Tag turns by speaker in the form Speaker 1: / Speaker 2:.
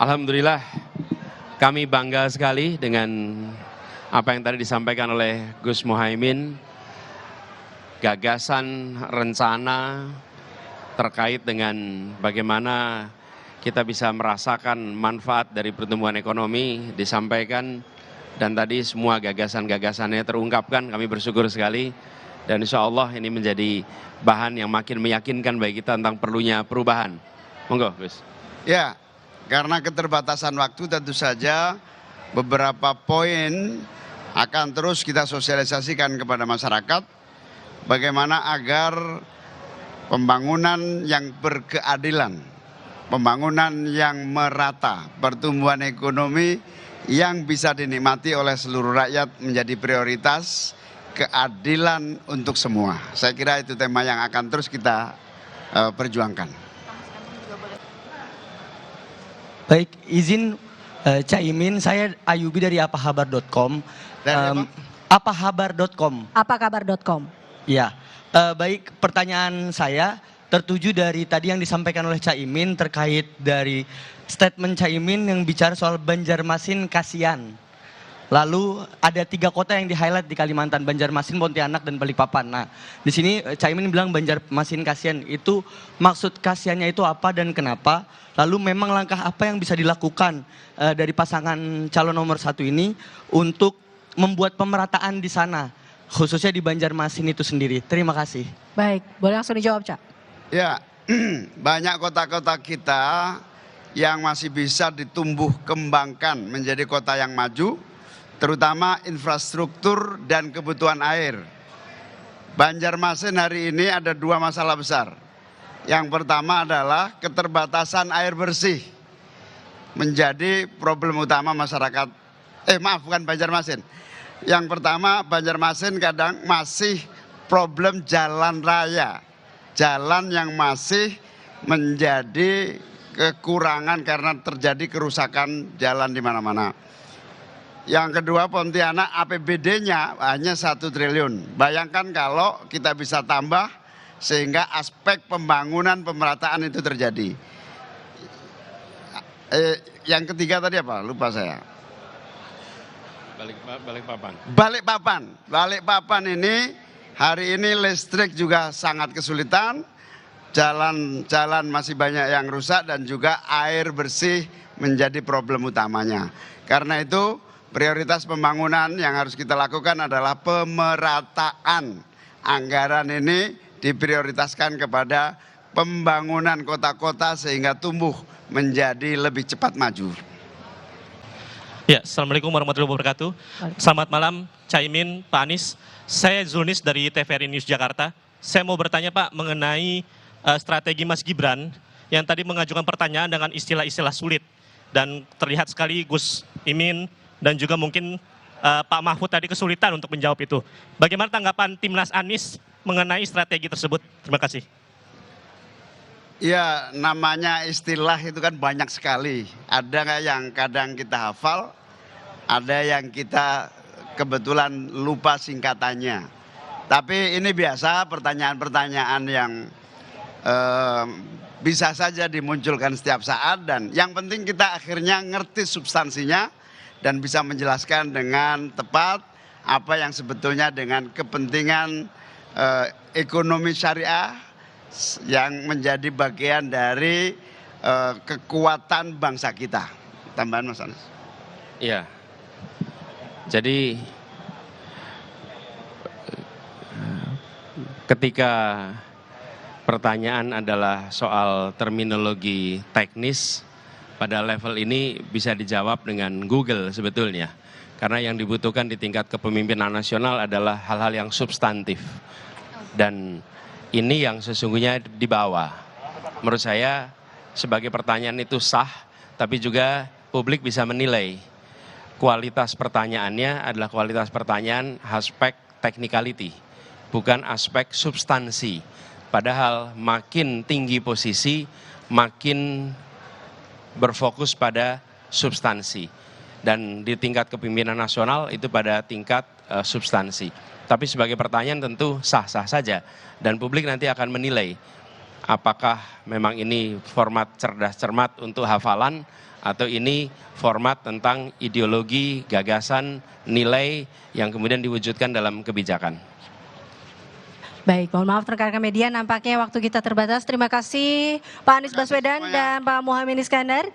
Speaker 1: Alhamdulillah, kami bangga sekali dengan apa yang tadi disampaikan oleh Gus Muhaimin, gagasan, rencana terkait dengan bagaimana kita bisa merasakan manfaat dari pertumbuhan ekonomi disampaikan, dan tadi semua gagasan-gagasannya terungkapkan. Kami bersyukur sekali, dan insya Allah ini menjadi bahan yang makin meyakinkan bagi kita tentang perlunya perubahan. Monggo, Gus.
Speaker 2: Ya, karena keterbatasan waktu tentu saja beberapa poin akan terus kita sosialisasikan kepada masyarakat bagaimana agar pembangunan yang berkeadilan, pembangunan yang merata, pertumbuhan ekonomi yang bisa dinikmati oleh seluruh rakyat menjadi prioritas, keadilan untuk semua. Saya kira itu tema yang akan terus kita perjuangkan.
Speaker 3: Baik, izin Caimin, saya Ayubi dari apahabar.com. Apahabar.com.
Speaker 4: Apakabar.com.
Speaker 3: Ya, baik, pertanyaan saya tertuju dari tadi yang disampaikan oleh Caimin terkait dari statement Caimin yang bicara soal Banjarmasin kasihan. Lalu ada 3 kota yang di-highlight di Kalimantan, Banjarmasin, Pontianak, dan Balikpapan. Nah, di sini Caimin bilang Banjarmasin kasihan. Itu maksud kasihannya itu apa dan kenapa? Lalu memang langkah apa yang bisa dilakukan dari pasangan calon nomor 1 ini untuk membuat pemerataan di sana, khususnya di Banjarmasin itu sendiri. Terima kasih.
Speaker 4: Baik, boleh langsung dijawab, Cak.
Speaker 2: Ya, banyak kota-kota kita yang masih bisa ditumbuh kembangkan menjadi kota yang maju, terutama infrastruktur dan kebutuhan air. Banjarmasin hari ini ada 2 masalah besar. Yang pertama adalah keterbatasan air bersih menjadi problem utama masyarakat. Bukan Banjarmasin. Yang pertama, Banjarmasin kadang masih problem jalan raya. Jalan yang masih menjadi kekurangan karena terjadi kerusakan jalan di mana-mana. Yang kedua, Pontianak APBD-nya hanya 1 triliun. Bayangkan kalau kita bisa tambah sehingga aspek pembangunan pemerataan itu terjadi. Yang ketiga tadi apa? Lupa saya. Balikpapan ini hari ini listrik juga sangat kesulitan. Jalan masih banyak yang rusak dan juga air bersih menjadi problem utamanya. Karena itu prioritas pembangunan yang harus kita lakukan adalah pemerataan. Anggaran ini diprioritaskan kepada pembangunan kota-kota sehingga tumbuh menjadi lebih cepat maju.
Speaker 5: Ya, Assalamualaikum warahmatullahi wabarakatuh. Selamat malam, Caimin, Pak Anies. Saya Zulnis dari TVRI News Jakarta. Saya mau bertanya Pak mengenai strategi Mas Gibran yang tadi mengajukan pertanyaan dengan istilah-istilah sulit. Dan terlihat sekali Gus Imin dan juga mungkin Pak Mahfud tadi kesulitan untuk menjawab itu. Bagaimana tanggapan Timnas Anies mengenai strategi tersebut? Terima kasih.
Speaker 2: Ya, namanya istilah itu kan banyak sekali. Ada nggak yang kadang kita hafal, ada yang kita kebetulan lupa singkatannya. Tapi ini biasa pertanyaan-pertanyaan yang bisa saja dimunculkan setiap saat, dan yang penting kita akhirnya ngerti substansinya dan bisa menjelaskan dengan tepat apa yang sebetulnya dengan kepentingan ekonomi syariah yang menjadi bagian dari kekuatan bangsa kita. Tambahan Mas Anies.
Speaker 1: Iya. Jadi ketika pertanyaan adalah soal terminologi teknis, pada level ini bisa dijawab dengan Google sebetulnya. Karena yang dibutuhkan di tingkat kepemimpinan nasional adalah hal-hal yang substantif. Dan ini yang sesungguhnya dibawa. Menurut saya sebagai pertanyaan itu sah, tapi juga publik bisa menilai. Kualitas pertanyaannya adalah kualitas pertanyaan aspek technicality, bukan aspek substansi. Padahal makin tinggi posisi, makin berfokus pada substansi. Dan di tingkat kepemimpinan nasional itu pada tingkat substansi. Tapi sebagai pertanyaan tentu sah-sah saja. Dan publik nanti akan menilai apakah memang ini format cerdas cermat untuk hafalan atau ini format tentang ideologi, gagasan, nilai yang kemudian diwujudkan dalam kebijakan.
Speaker 4: Baik, mohon maaf rekan-rekan media, nampaknya waktu kita terbatas. Terima kasih Pak Anies Baswedan dan Pak Muhaimin Iskandar.